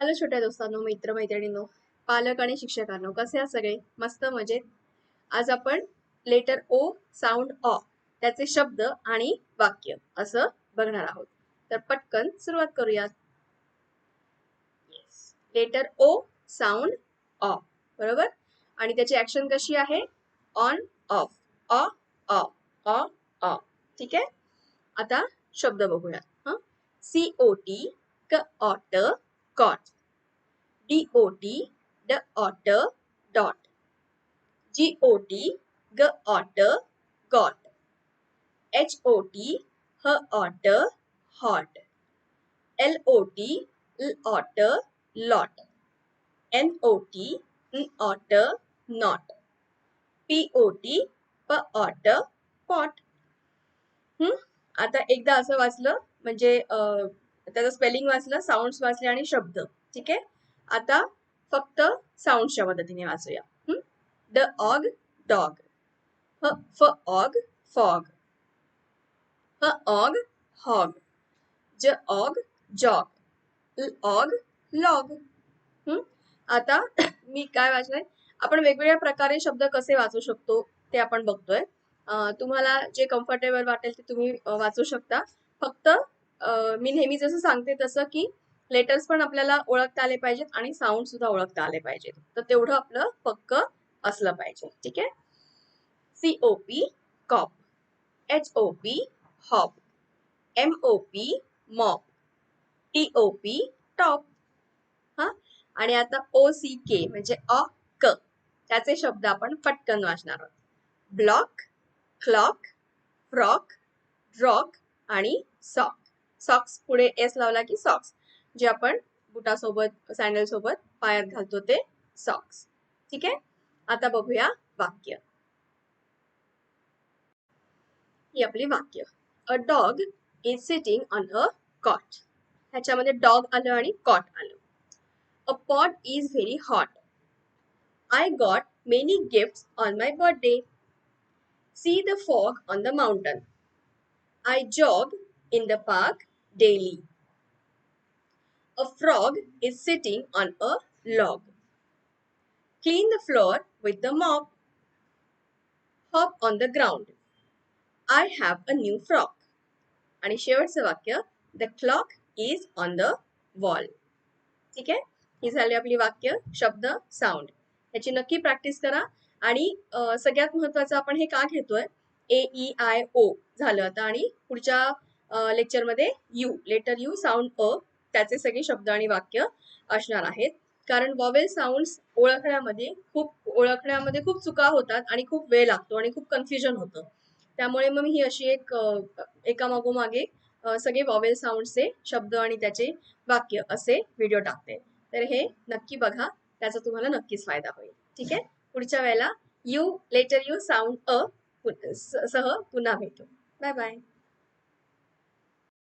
Hello छोट्या दोस्तांनो, मित्र मैत्रिणींनो, पालक आणि शिक्षकांनो, कसे आहात सगळे? मस्त मजेत. आज आपण लेटर ओ साऊंड ऑ त्याचे शब्द आणि वाक्य असं बघणार आहोत. तर पटकन सुरुवात करूयात. लेटर ओ साऊंड ऑ, बरोबर. आणि त्याची ऍक्शन कशी आहे? ऑन ऑफ, ऑ ऑ ऑ ऑ. ठीक आहे. आता शब्द बघूयात. COT cot, cot. DOT dot, dot. GOT got, got. HOT hot, hot. LOT lot, lot. NOT not, not. POT pot, pot. आता एकदा असं वाचलं म्हणजे त्याचं स्पेलिंग वाचलं, साऊंड्स वाचले आणि शब्द. ठीक आहे. आता फक्त साऊंड्सच्या मदतीने वाचूया. ड ऑग, डॉग. फ ऑग, फॉग. ह ऑग, हॉग. ज ऑग, जॉग. ल ऑग, लॉग. आता मी काय वाचलंय, आपण वेगवेगळ्या प्रकारे शब्द कसे वाचू शकतो ते आपण बघतोय. तुम्हाला जे कम्फर्टेबल वाटेल ते तुम्ही वाचू शकता. फक्त मी नेहमी जसं सांगते तसं की लेटर्स पण आपल्याला ओळखता आले पाहिजेत आणि साऊंड सुद्धा ओळखता आले पाहिजेत. तर तेवढं आपलं पक्क असलं पाहिजे. ठीक आहे. COP cop. HOP hop. MOP mop. TOP top. हा. आणि आता OCK म्हणजे अ क त्याचे शब्द आपण पटकन वाचणार आहोत. ब्लॉक, क्लॉक, फ्रॉक, रॉक आणि सॉक. सॉक्स पुढे एस लावला की सॉक्स, जे आपण बुटासोबत सँडल सोबत पायात घालतो ते सॉक्स. ठीक आहे. आता बघूया वाक्य. ही आपली वाक्य. A dog is sitting on a cot. ह्याच्यामध्ये डॉग आलं आणि कॉट आलं. A pot is very hot. I got many gifts on my birthday. See the fog on the mountain. I jog in the park daily. A frog is sitting on a log. Clean the floor with the mop. Hop on the ground. I have a new frock. आणि शेवटचं वाक्य, The clock is on the wall. ठीक आहे. ही झाली आपली वाक्य, शब्द, sound. याची नक्की प्रॅक्टिस करा. आणि सगळ्यात महत्वाचं आपण हे का घेतोय, AEIO झालं आता, आणि पुढच्या लेक्चरमध्ये यू, लेटर यू साऊंड अ त्याचे सगळे शब्द आणि वाक्य असणार आहेत. कारण वॉवेल साऊंड्स ओळखण्यामध्ये खूप चुका होतात आणि खूप वेळ लागतो आणि खूप कन्फ्युजन होतं. त्यामुळे मग मी ही अशी एकामागोमागे सगळे वॉवेल साऊंडचे शब्द आणि त्याचे वाक्य असे व्हिडिओ टाकते. तर हे नक्की बघा, त्याचा तुम्हाला नक्कीच फायदा होईल. ठीक आहे. पुढच्या वेळेला लेटर यू साऊंड अ सह पुन्हा भेटू. Bye bye.